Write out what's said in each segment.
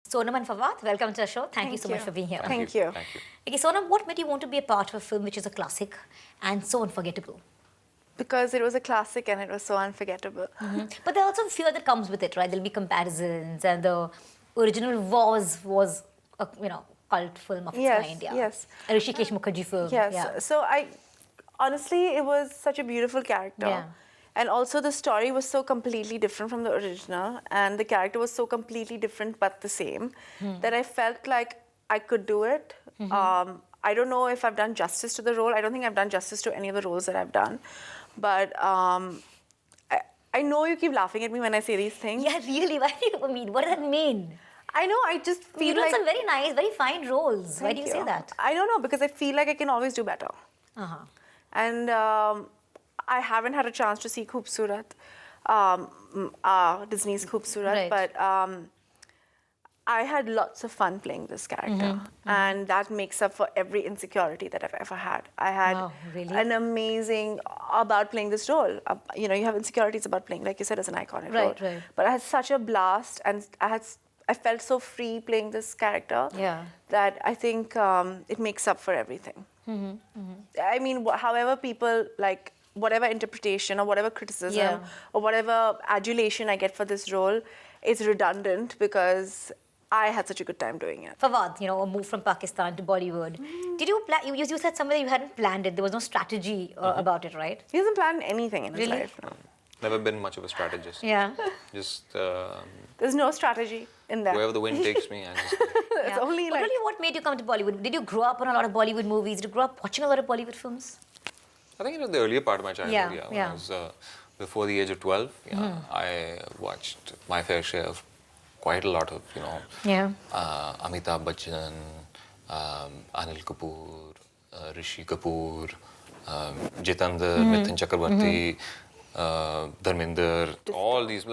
Sonam and Fawad, welcome to our show. Thank you so much for being here. Thank you. Thank you. Okay, Sonam, what made you want to be a part of a film which is a classic and so unforgettable? Because it was a classic and it was so unforgettable. But there's also fear that comes with it, right? There'll be comparisons, and the original was a cult film of its Yes, kind. Yeah. yes. A Rishikesh Mukherjee film. Yes. Yeah. So honestly, it was such a beautiful character. Yeah. And also the story was so completely different from the original, and the character was so completely different but the same, that I felt like I could do it. I don't know if I've done justice to the role. I don't think I've done justice to any of the roles that I've done. But I know you keep laughing at me when I say these things. Yeah, really. Why do you mean? What does that mean? I know, I just feel You've done like... some very nice, very fine roles. Why do you say that? I don't know, because I feel like I can always do better. Uh-huh. And I haven't had a chance to see Khoobsurat, Disney's Khoobsurat, Right. but I had lots of fun playing this character, and that makes up for every insecurity that I've ever had. I had Wow, really? an amazing about playing this role. You have insecurities about playing, like you said, as an iconic role. Right, right. But I had such a blast, and I felt so free playing this character that I think it makes up for everything. I mean, however people like, whatever interpretation or whatever criticism or whatever adulation I get for this role is redundant, because I had such a good time doing it. Fawad, a move from Pakistan to Bollywood. Did you plan? You said somewhere you hadn't planned it. There was no strategy about it, right? He hasn't planned anything in his Really? life. No. Never been much of a strategist. Yeah. Just There's no strategy in that. wherever the wind takes me, I just... It's Yeah. only But like... really, what made you come to Bollywood? Did you grow up on a lot of Bollywood movies? Did you grow up watching a lot of Bollywood films? I think it was the earlier part of my childhood, Yeah, when I was before the age of 12, I watched my fair share of quite a lot of, Amitabh Bachchan, Anil Kapoor, Rishi Kapoor, Jitender, Mithun Chakrabarti, Dharminder, all these,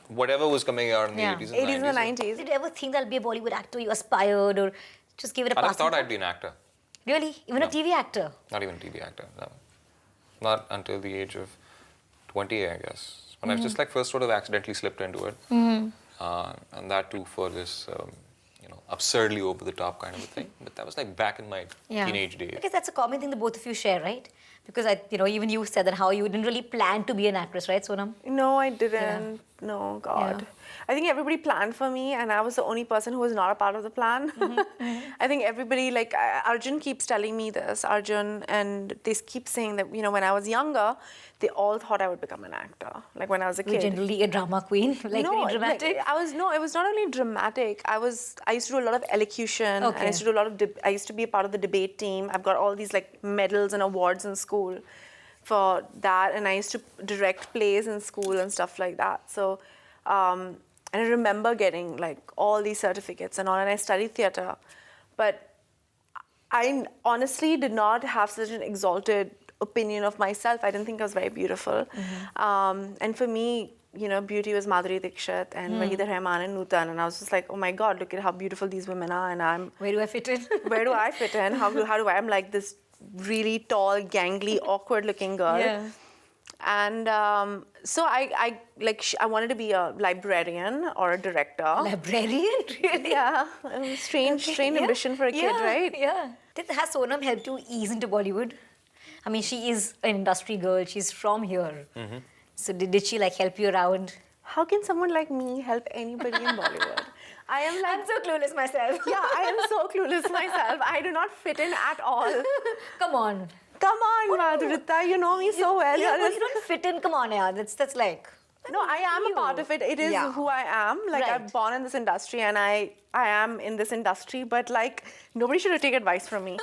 whatever was coming out in the 80s and 80s and 90s. Did you ever think that'll be a Bollywood actor you aspired, or just give it a I pass? never thought I'd be an actor. Really? Even a TV actor? Not even a TV actor, no. Not until the age of 20, I guess. When I just first sort of accidentally slipped into it. And that too for this, absurdly over-the-top kind of a thing. But that was back in my teenage days. I guess that's a common thing that both of you share, right? Because even you said that how you didn't really plan to be an actress, right, Sonam? No, I didn't. No, God. Yeah. I think everybody planned for me, and I was the only person who was not a part of the plan. I think everybody, Arjun keeps telling me this, Arjun, and they keep saying that, when I was younger, they all thought I would become an actor, when I was a You're kid. generally a drama queen, very dramatic. It was not only dramatic. I used to do a lot of elocution. Okay. I used to do a lot of, I used to be a part of the debate team. I've got all these medals and awards in school for that, and I used to direct plays in school and stuff like that. So, and I remember getting all these certificates and all, and I studied theatre, but I honestly did not have such an exalted opinion of myself. I didn't think I was very beautiful. And for me, beauty was Madhuri Dixit and Wahida Rahman and Nutan, and I was just like, oh my God, look at how beautiful these women are, and Where do I fit in? where do I fit in? How do I? I'm like this really tall, gangly, awkward-looking girl. Yeah. And so I wanted to be a librarian or a director. Librarian? Really? Yeah, strange ambition for a kid, right? Yeah. Has Sonam helped you ease into Bollywood? I mean, she is an industry girl. She's from here. So did she help you around? How can someone like me help anybody in Bollywood? I'm so clueless myself. Yeah, I am so clueless myself. I do not fit in at all. Come on. Come on, Madhurita, you know me so well. Yeah, but you don't fit in. Come on, yeah. That's like... No, I am a part of it. It is who I am. Right. I'm born in this industry, and I am in this industry, but nobody should take advice from me.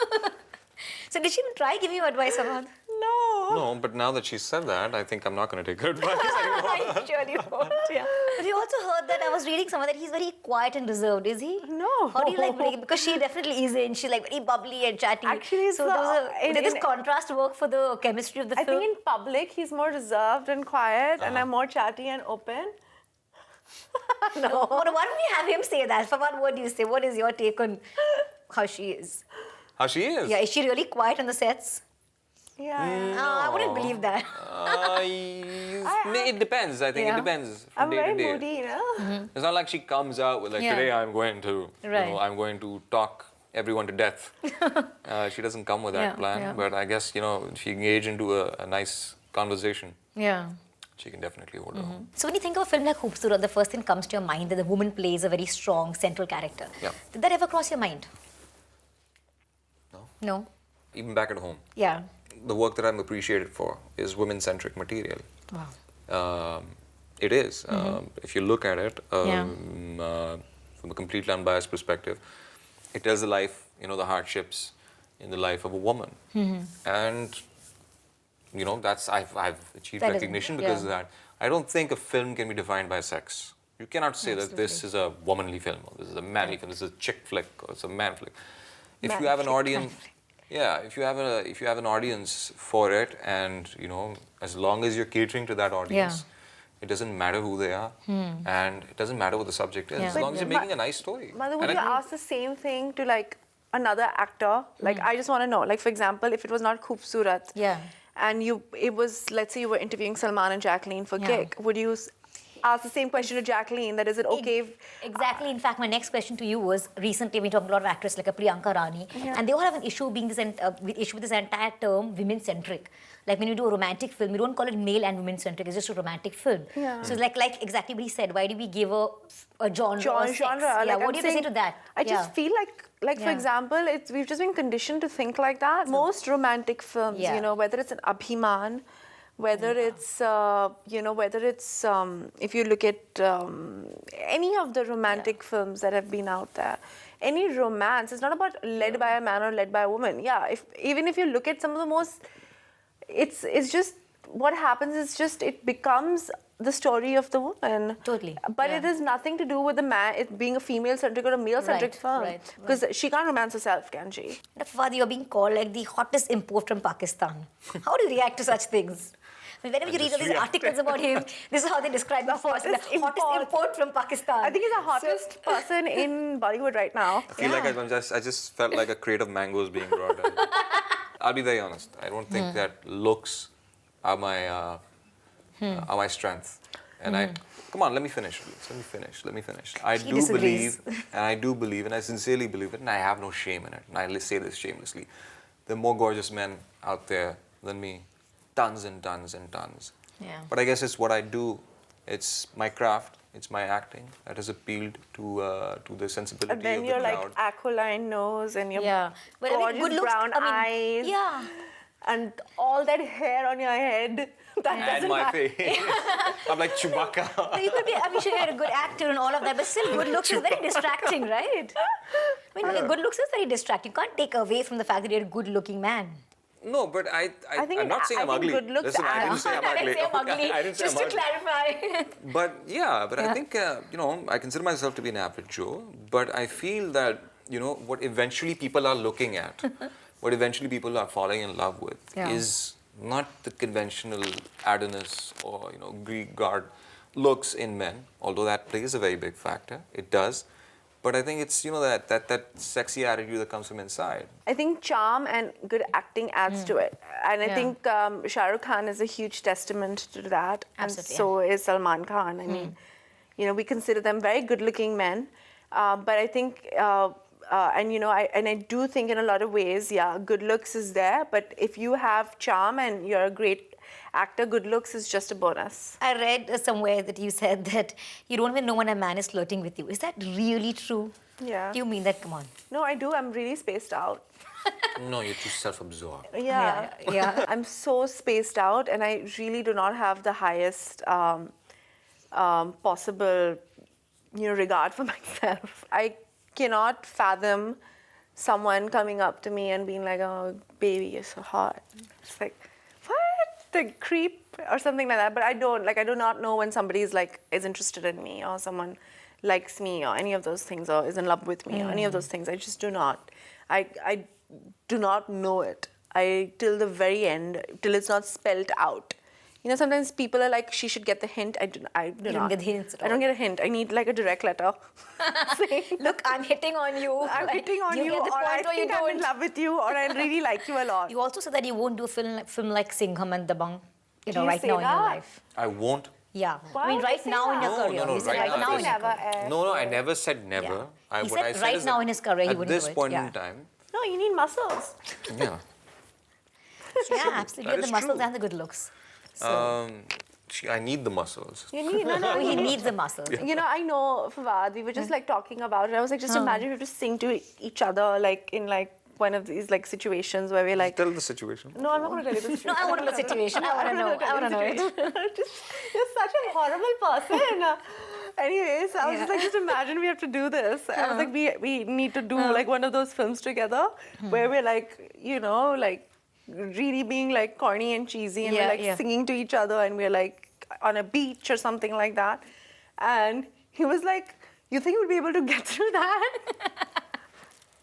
So did she even try giving you advice about? No. No, but now that she said that, I think I'm not going to take her advice anymore. I surely won't, yeah. But you also heard that I was reading somewhere that he's very quiet and reserved, is he? No. How do you break it? Because she definitely is in. She's very bubbly and chatty. Actually, so did this contrast work for the chemistry of the I film? think in public, he's more reserved and quiet, and I'm more chatty and open. No. Why don't we have him say that? Fawad, what do you say? What is your take on how she is? How she is? Yeah, is she really quiet on the sets? Yeah. I wouldn't believe that. It depends. I think it depends from I'm day very to day. moody, you know. It's not like she comes out with like, today I'm going to, Right. I'm going to talk everyone to death. She doesn't come with that plan. But I guess, if she engage into a nice conversation, she can definitely hold her own. So when you think of a film like Khoobsurat, the first thing comes to your mind that the woman plays a very strong central character. Yeah. Did that ever cross your mind? No. No? Even back at home, Yeah. the work that I'm appreciated for is women-centric material. Wow. It is. If you look at it from a completely unbiased perspective, it tells the life, the hardships in the life of a woman. And, that's I've achieved That is- recognition because of that. I don't think a film can be defined by sex. You cannot say that this is a womanly film, or this is a manly film, this is a chick flick, or it's a man flick. If you have an audience, if you have an audience for it, and as long as you're catering to that audience, it doesn't matter who they are, and it doesn't matter what the subject is, as long as you're making a nice story. Mother, would you ask the same thing to like another actor? Like, I just want to know. Like, for example, if it was not Khoobsurat, and it was, let's say you were interviewing Salman and Jacqueline for gig, would you ask the same question to Jacqueline, that is it okay if... Exactly. In fact, my next question to you was, recently we talked about a lot of actresses like a Priyanka Rani, and they all have an issue being issue with this entire term, women-centric. Like when you do a romantic film, you don't call it male and women-centric, it's just a romantic film. So it's like exactly what he said, why do we give a genre or sex? Yeah, like, what do you say to that? I just feel like for example, we've just been conditioned to think like that. Most romantic films, whether it's an Abhiman, whether it's, if you look at any of the romantic films that have been out there, any romance, it's not about led by a man or led by a woman. Yeah, even if you look at some of the most, it's just, what happens is just, it becomes the story of the woman. Totally. But it has nothing to do with the man, it being a female-centric or a male-centric film. Because she can't romance herself, can she? Fawad, you're being called like the hottest import from Pakistan. How do you react to such things? Whenever you read all these articles about him, this is how they describe him first. The hottest import from Pakistan. I think he's the hottest person in Bollywood right now. I feel like I just felt like a crate of mangoes being brought in. I'll be very honest. I don't think that looks are my strength. And come on, let me finish. Let me finish. I do believe, and I sincerely believe it, and I have no shame in it. And I say this shamelessly. There are more gorgeous men out there than me. Tons and tons and tons. But I guess it's what I do. It's my craft. It's my acting that has appealed to the sensibility and then of the you're crowd. like aquiline nose and your But gorgeous good looks, brown eyes. And all that hair on your head. And my face. I'm like Chewbacca. So you could be, I'm sure you're a good actor and all of that, but still good looks is very distracting, right? I mean, good looks is very distracting. You can't take away from the fact that you're a good-looking man. No, but I'm not saying I'm ugly. Good looks Listen, I didn't say I'm ugly. I didn't say Just I'm to ugly. clarify. But I think, I consider myself to be an average Joe, but I feel that, what eventually people are looking at, what eventually people are falling in love with is not the conventional Adonis or, Greek god looks in men, although that plays a very big factor. It does. But I think it's, that sexy attitude that comes from inside. I think charm and good acting adds to it. And I think Shah Rukh Khan is a huge testament to that. Absolutely, and so is Salman Khan. I mean, we consider them very good-looking men. But I think, I do think in a lot of ways, good looks is there. But if you have charm and you're a great actor, good looks is just a bonus. I read somewhere that you said that you don't even know when a man is flirting with you. Is that really true? Yeah. Do you mean that? Come on. No, I do. I'm really spaced out. No, you're too self-absorbed. Yeah. I'm so spaced out, and I really do not have the highest possible, regard for myself. I cannot fathom someone coming up to me and being like, "Oh, baby, you're so hot." It's like, what? The creep or something like that. But I do not know when somebody is interested in me or someone likes me or any of those things or is in love with me or any of those things. I just do not. I do not know it. Till the very end, till it's not spelled out. You know, sometimes people are like, she should get the hint. I do You not. don't get the hints at I don't all. get a hint. I need like a direct letter. saying, Look, I'm hitting on you. I'm Like, hitting on you you, get the or I point or you think I'm in don't. love with you, or I really like you a lot. You also said that you won't do a film like Singham and Dabang, Do right you now say in your that? life. I won't. Yeah. Why I mean, would right you say now in your that? career. No, You said right right now now I in your never career. air. No, I never said never. Yeah. I, He what said I said right is now that in his career, he at wouldn't this do it. point Yeah. in time, No, you need muscles. yeah. Yeah, absolutely. You That have the is muscles true. and the good looks. So, I need the muscles. You need no. he needs the muscles. You know, I know, Fawad, we were just like talking about it. I was like, just imagine we have to sing to each other, like in like one of these like situations where we're like. Tell the situation. No, I'm not going to tell you the situation. No, I want the situation. I want to know. I want to know it. You're such a horrible person. Anyways, I was just like, just imagine we have to do this. I was like, we need to do like one of those films together where we're like, you know, like really being like corny and cheesy, and we're like singing to each other, and we're like on a beach or something like that. And he was like, you think we'll be able to get through that?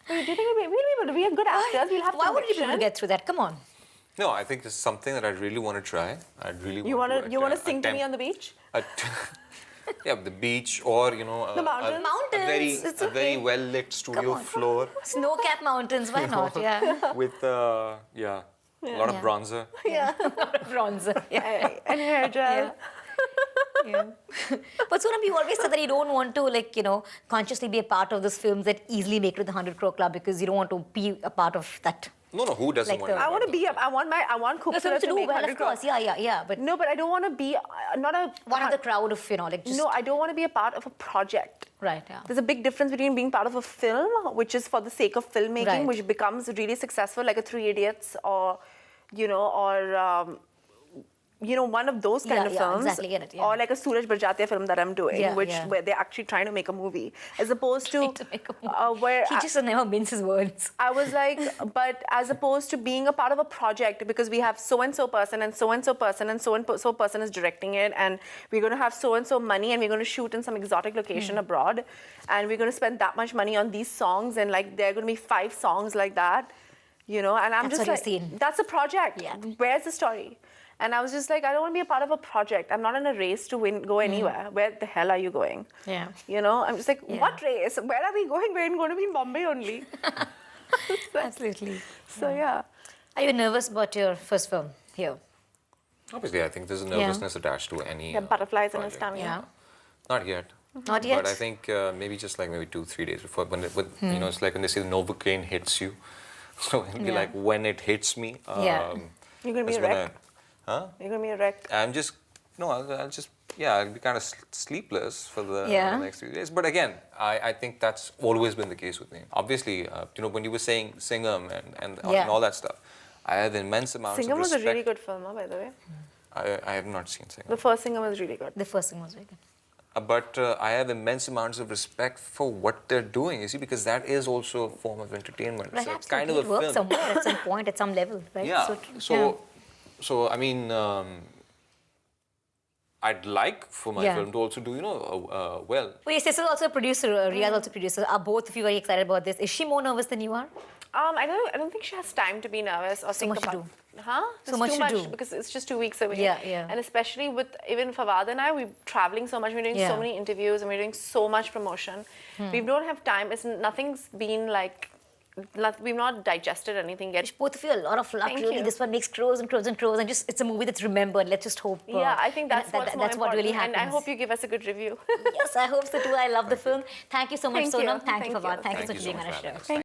Wait, do you think we'll be able to? We are good actors. We'll have Why would you be able to conviction. get through that? Come on. No, I think it's something that I really want to try. I really You want want to. to sing to me on the beach? Yeah, the beach, or you know, The mountains? Mountains, it's a very okay. well lit studio on. floor Snow-capped mountains, why not? Yeah. with a lot of Yeah. bronzer. Yeah. Bronzer. Yeah. And hair gel. Yeah. But Sonam, you always said that you don't want to, like, you know, consciously be a part of those films that easily make it to the 100 crore club because you don't want to be a part of that. No, who doesn't Like want the- to? I want to be up. I want The Khoobsurat films to to do make well, 100 of course. crores. Yeah. But No, but I don't want to be not a one of the crowd of, you know, like just... No, I don't want to be a part of a project. Right, yeah. There's a big difference between being part of a film, which is for the sake of filmmaking, Right. which becomes really successful, like a Three Idiots, or you know, or one of those kind of films, exactly, get it, yeah. or like a Suraj Barjatya film that I'm doing, Yeah, which yeah. where they're actually trying to make a movie, as opposed to, To make a movie. where He just never minces words. I was like, but as opposed to being a part of a project, because we have so and so person and so and so person and so and so person is directing it, and we're going to have so and so money, and we're going to shoot in some exotic location abroad, and we're going to spend that much money on these songs, and like there are going to be 5 songs like that, you know, and I'm That's just what like, you've seen. that's a project. Yeah. Where's the story? And I was just like, I don't want to be a part of a project. I'm not in a race to go anywhere. Where the hell are you going? Yeah. You know, I'm just like, Yeah. what race? Where are we going? We're going to be in Bombay only. Absolutely. So yeah. Are you nervous about your first film here? Obviously, I think there's a nervousness attached to any. Yeah, butterflies in his project. tummy. Yeah. Not yet. Not yet? But I think maybe 2-3 days before, you know, it's like when they say the Novocaine hits you. So it'll be Yeah. like when it hits me. Yeah. You're going to be that's a when wreck. Huh? You're going to be a wreck. I'm just, no, I'll just, I'll be kind of sleepless for the next few days. But again, I think that's always been the case with me. Obviously, you know, when you were saying Singham and all that stuff, I have immense amounts Singham of was respect. a really good film, by the way. I have not seen Singham. The first Singham was really good. The first thing was very good. But I have immense amounts of respect for what they're doing, you see, because that is also a form of entertainment. Right, so it's absolutely. kind of a It works film. somewhere at some point, at some level, right? Yeah. So, So I mean, I'd like for my film to also do, you know, well. Well, your sister's also a producer, Ria's also a producer. Are both of you very excited about this? Is she more nervous than you are? I don't think she has time to be nervous or think much to about. do. Huh? So There's much too to much do. because it's just 2 weeks away. Yeah. And especially with even Fawad and I, we're traveling so much. We're doing so many interviews and we're doing so much promotion. We don't have time. Nothing's been like. We've not digested anything yet. Both of you a lot of luck, Thank really. you. This one makes crores and crores and crores, and just it's a movie that's remembered. Let's just hope. Yeah, I think that's that's more what really important, happens. and I hope you give us a good review. Yes, I hope so too. I love the film. Thank you so much, Thank you. Sonam. Thank you, Thank Fawad. you. Thank you so Thank much you for being so on much our for having show. us.